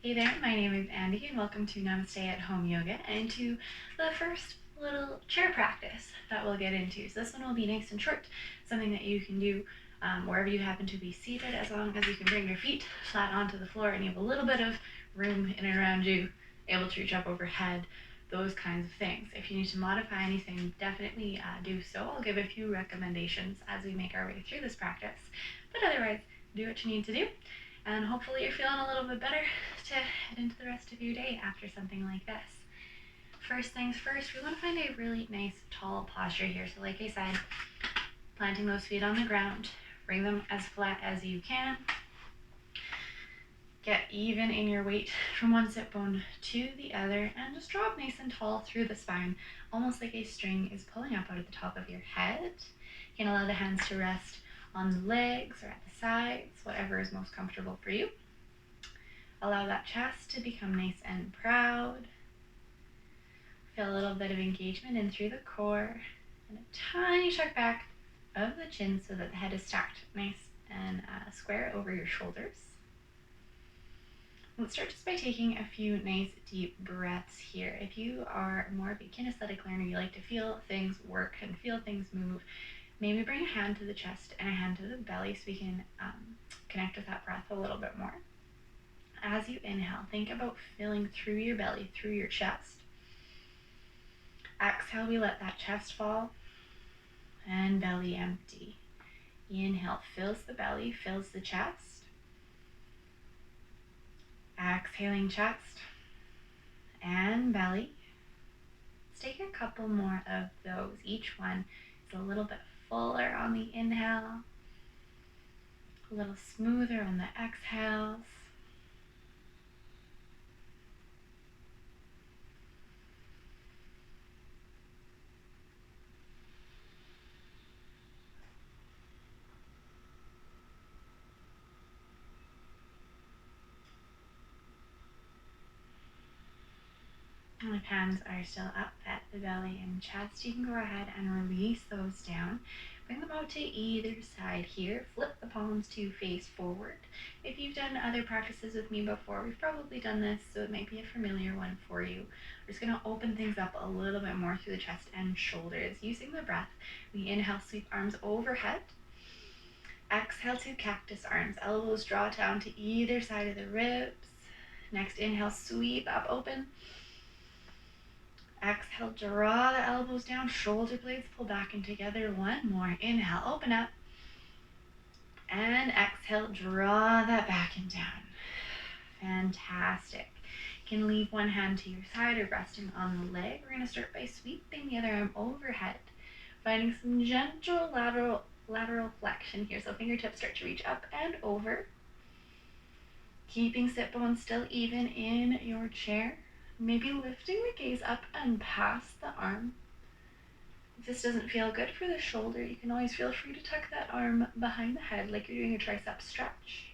Hey there, my name is Andy and welcome to Namaste at Home Yoga and to the first little chair practice that we'll get into. So this one will be nice and short, something that you can do wherever you happen to be seated, as long as you can bring your feet flat onto the floor and you have a little bit of room in and around you, able to reach up overhead, those kinds of things. If you need to modify anything, definitely do so. I'll give a few recommendations as we make our way through this practice, but otherwise, do what you need to do. And hopefully you're feeling a little bit better to head into the rest of your day after something like this. First things first, we want to find a really nice tall posture here. So like I said, planting those feet on the ground, bring them as flat as you can. Get even in your weight from one sit bone to the other and just drop nice and tall through the spine, almost like a string is pulling up out of the top of your head. You can allow the hands to rest on the legs or at the sides, whatever is most comfortable for you. Allow that chest to become nice and proud. Feel a little bit of engagement in through the core and a tiny tuck back of the chin so that the head is stacked nice and square over your shoulders. Let's start just by taking a few nice deep breaths here. If you are more of a kinesthetic learner, you like to feel things work and feel things move, maybe bring a hand to the chest and a hand to the belly so we can connect with that breath a little bit more. As you inhale, think about filling through your belly, through your chest. Exhale, we let that chest fall and belly empty. Inhale, fills the belly, fills the chest. Exhaling, chest and belly. Let's take a couple more of those. Each one is a little bit fuller on the inhale, a little smoother on the exhales. And if hands are still up at the belly and chest, you can go ahead and release those down. Bring them out to either side here. Flip the palms to face forward. If you've done other practices with me before, we've probably done this, so it might be a familiar one for you. We're just going to open things up a little bit more through the chest and shoulders. Using the breath, we inhale, sweep arms overhead. Exhale to cactus arms. Elbows draw down to either side of the ribs. Next, inhale, sweep up, open. Exhale, draw the elbows down, shoulder blades pull back and together. One more. Inhale, open up. And exhale, draw that back and down. Fantastic. You can leave one hand to your side or resting on the leg. We're going to start by sweeping the other arm overhead, finding some gentle lateral flexion here. So fingertips start to reach up and over. Keeping sit bones still even in your chair. Maybe lifting the gaze up and past the arm. If this doesn't feel good for the shoulder, you can always feel free to tuck that arm behind the head like you're doing a tricep stretch.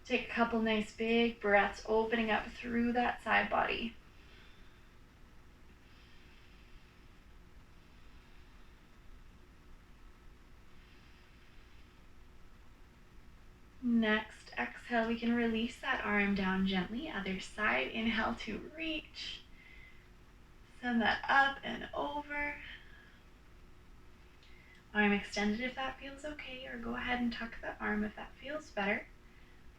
Take a couple nice big breaths, opening up through that side body. Next, exhale, we can release that arm down gently. Other side, inhale to reach. Send that up and over. Arm extended if that feels okay, or go ahead and tuck the arm if that feels better.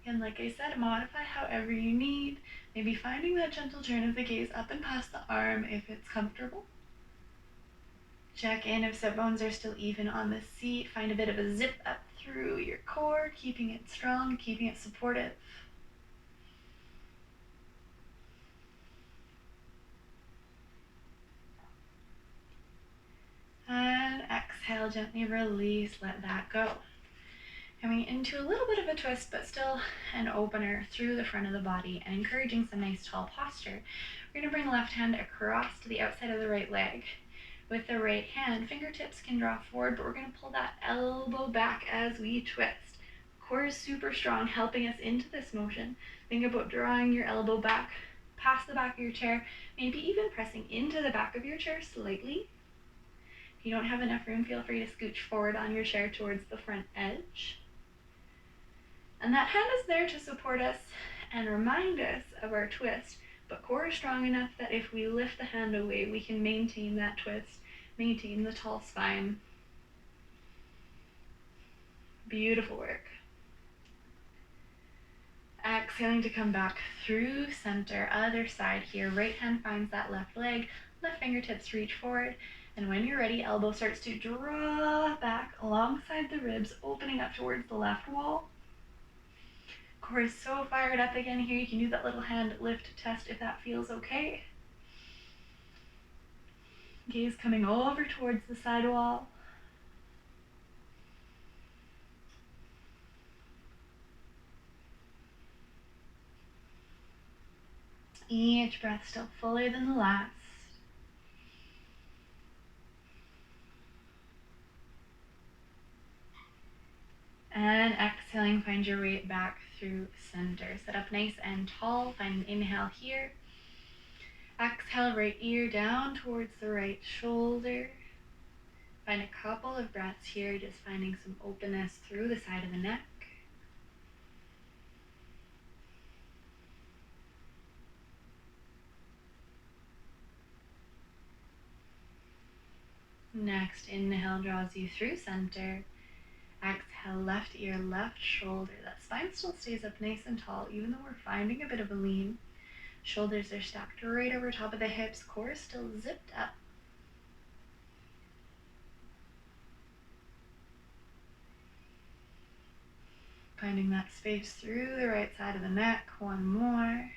And like I said, modify however you need. Maybe finding that gentle turn of the gaze up and past the arm if it's comfortable. Check in if sit bones are still even on the seat. Find a bit of a zip up through your core, keeping it strong, keeping it supportive. And exhale, gently release, let that go. Coming into a little bit of a twist, but still an opener through the front of the body and encouraging some nice tall posture. We're going to bring the left hand across to the outside of the right leg. With the right hand, fingertips can draw forward, but we're going to pull that elbow back as we twist. Core is super strong, helping us into this motion. Think about drawing your elbow back past the back of your chair, maybe even pressing into the back of your chair slightly. If you don't have enough room, feel free to scooch forward on your chair towards the front edge. And that hand is there to support us and remind us of our twist, but core is strong enough that if we lift the hand away, we can maintain that twist, maintain the tall spine. Beautiful work. Exhaling to come back through center, other side here. Right hand finds that left leg, left fingertips reach forward, and when you're ready, elbow starts to draw back alongside the ribs, opening up towards the left wall. Core is so fired up again here. You can do that little hand lift test if that feels okay. Gaze coming over towards the side wall. Each breath still fuller than the last. And exhaling, find your way back through center. Sit up nice and tall. Find an inhale here. Exhale, right ear down towards the right shoulder. Find a couple of breaths here, just finding some openness through the side of the neck. Next inhale draws you through center. Exhale, left ear, left shoulder. That spine still stays up nice and tall, even though we're finding a bit of a lean. Shoulders are stacked right over top of the hips. Core is still zipped up. Finding that space through the right side of the neck. One more.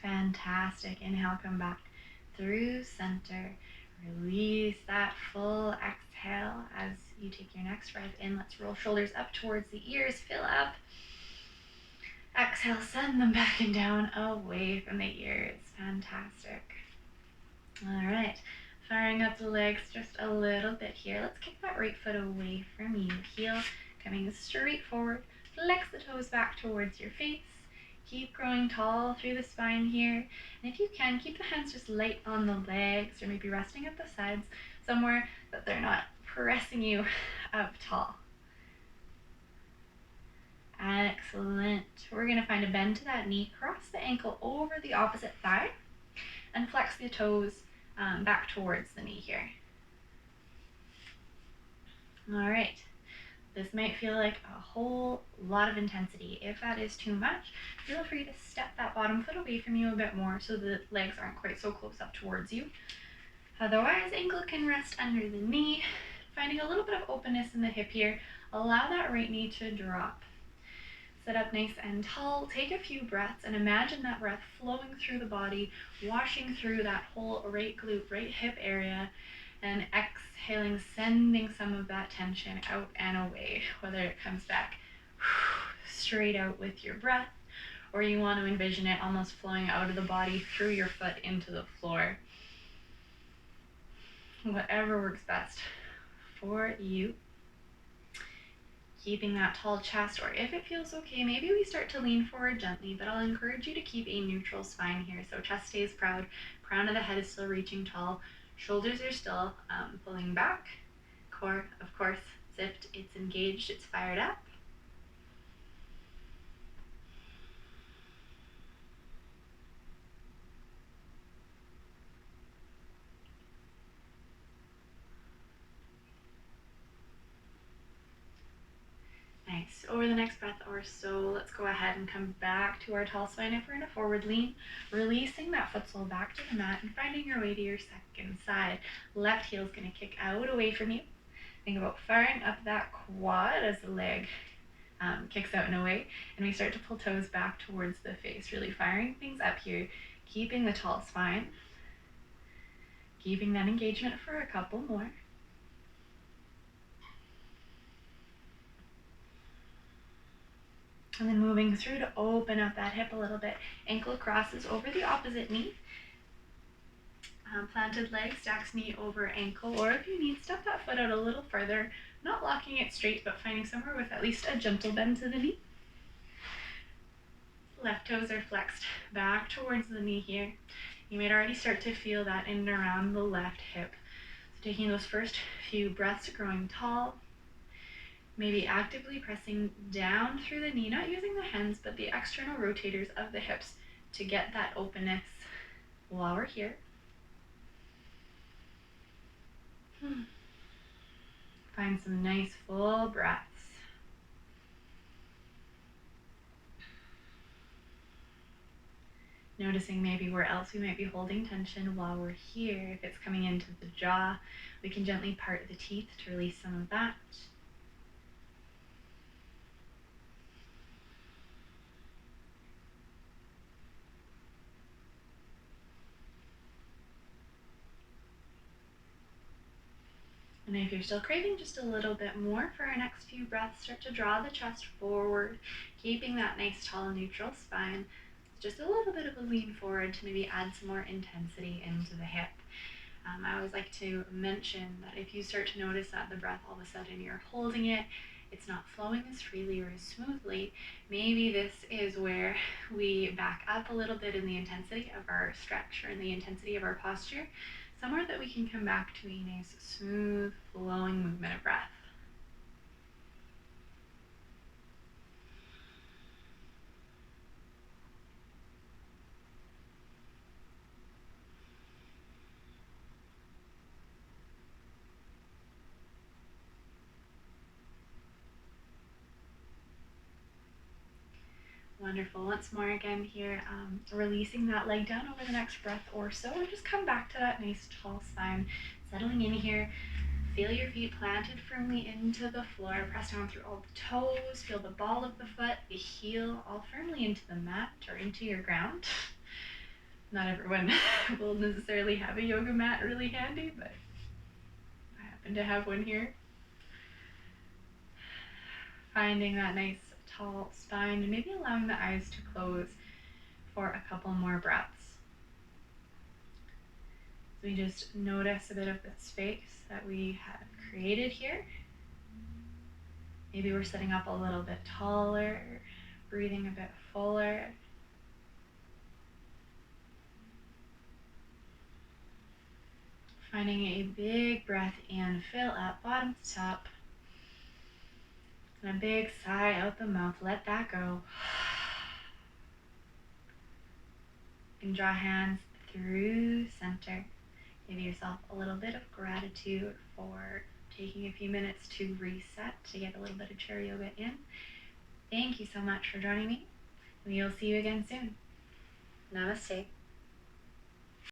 Fantastic. Inhale, come back through center. Release that full exhale as you take your next breath in. Let's roll shoulders up towards the ears. Fill up. Exhale, send them back and down away from the ears. Fantastic. All right. Firing up the legs just a little bit here. Let's kick that right foot away from you. Heel coming straight forward. Flex the toes back towards your face. Keep growing tall through the spine here. And if you can, keep the hands just light on the legs or maybe resting at the sides somewhere that they're not pressing you up tall. Excellent. We're going to find a bend to that knee. Cross the ankle over the opposite thigh and flex the toes back towards the knee here. All right. This might feel like a whole lot of intensity. If that is too much, feel free to step that bottom foot away from you a bit more so the legs aren't quite so close up towards you. Otherwise, ankle can rest under the knee. Finding a little bit of openness in the hip here. Allow that right knee to drop. Sit up nice and tall. Take a few breaths and imagine that breath flowing through the body, washing through that whole right glute, right hip area, and exhaling, sending some of that tension out and away, whether it comes back straight out with your breath, or you want to envision it almost flowing out of the body through your foot into the floor. Whatever works best for you. Keeping that tall chest, or if it feels okay, maybe we start to lean forward gently, but I'll encourage you to keep a neutral spine here. So chest stays proud, crown of the head is still reaching tall, shoulders are still pulling back, core, of course, zipped, it's engaged, it's fired up. Nice. Over the next breath or so, let's go ahead and come back to our tall spine. If we're in a forward lean, releasing that foot sole back to the mat and finding your way to your second side. Left heel is going to kick out away from you. Think about firing up that quad as the leg kicks out and away, and we start to pull toes back towards the face, really firing things up here, keeping the tall spine, keeping that engagement for a couple more. And then moving through to open up that hip a little bit. Ankle crosses over the opposite knee. Planted leg stacks knee over ankle, or if you need, step that foot out a little further, not locking it straight, but finding somewhere with at least a gentle bend to the knee. Left toes are flexed back towards the knee here. You might already start to feel that in and around the left hip. Taking those first few breaths, growing tall, maybe actively pressing down through the knee, not using the hands, but the external rotators of the hips to get that openness while we're here. Find some nice full breaths. Noticing maybe where else we might be holding tension while we're here. If it's coming into the jaw, we can gently part the teeth to release some of that. And if you're still craving just a little bit more for our next few breaths, start to draw the chest forward, keeping that nice tall neutral spine. Just a little bit of a lean forward to maybe add some more intensity into the hip. I always like to mention that if you start to notice that the breath all of a sudden you're holding it, it's not flowing as freely or as smoothly, maybe this is where we back up a little bit in the intensity of our stretch or in the intensity of our posture, somewhere that we can come back to a nice smooth flowing movement of breath. Wonderful. Once more again here, releasing that leg down over the next breath or so, and just come back to that nice tall spine. Settling in here, feel your feet planted firmly into the floor. Press down through all the toes, feel the ball of the foot, the heel, all firmly into the mat or into your ground. Not everyone will necessarily have a yoga mat really handy, but I happen to have one here. Finding that nice tall spine and maybe allowing the eyes to close for a couple more breaths. So we just notice a bit of the space that we have created here. Maybe we're sitting up a little bit taller, breathing a bit fuller. Finding a big breath in, fill up, bottom to top. And a big sigh out the mouth, let that go. And draw hands through center. Give yourself a little bit of gratitude for taking a few minutes to reset, to get a little bit of chair yoga in. Thank you so much for joining me. We will see you again soon. Namaste.